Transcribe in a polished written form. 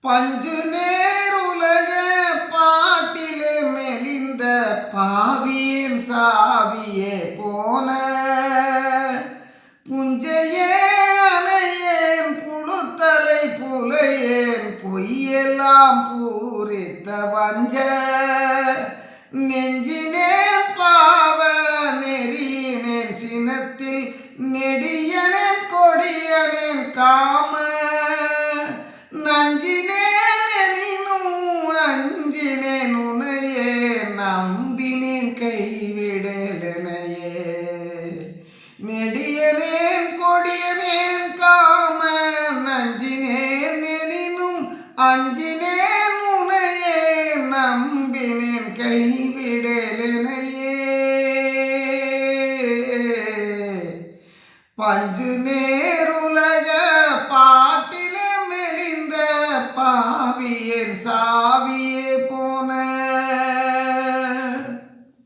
பஞ்சு நேருலக பாட்டிலே மெலிந்த பாவியின் சாவியே போன புஞ்சையே அணையேன் புழுத்தலை புலையேன் பொய்யெல்லாம் பூரித்த வஞ்ச நெஞ்சினேன் பாவ நெறியினேன் சினத்தில் நெடியனேன் கொடியனேன் காம நஞ்சினேன் எனினும் அஞ்சினேன் உனையே நம்பினேன் கைவிடலனையே நெடியனேன் கொடியனேன் காம நஞ்சினேன் எனினும் அஞ்சினேன் உனையே நம்பினேன் கைவிடலனையே பஞ்சு நேருலக பாட்டிலே மெலிந்த பாவியின் சாவியே போன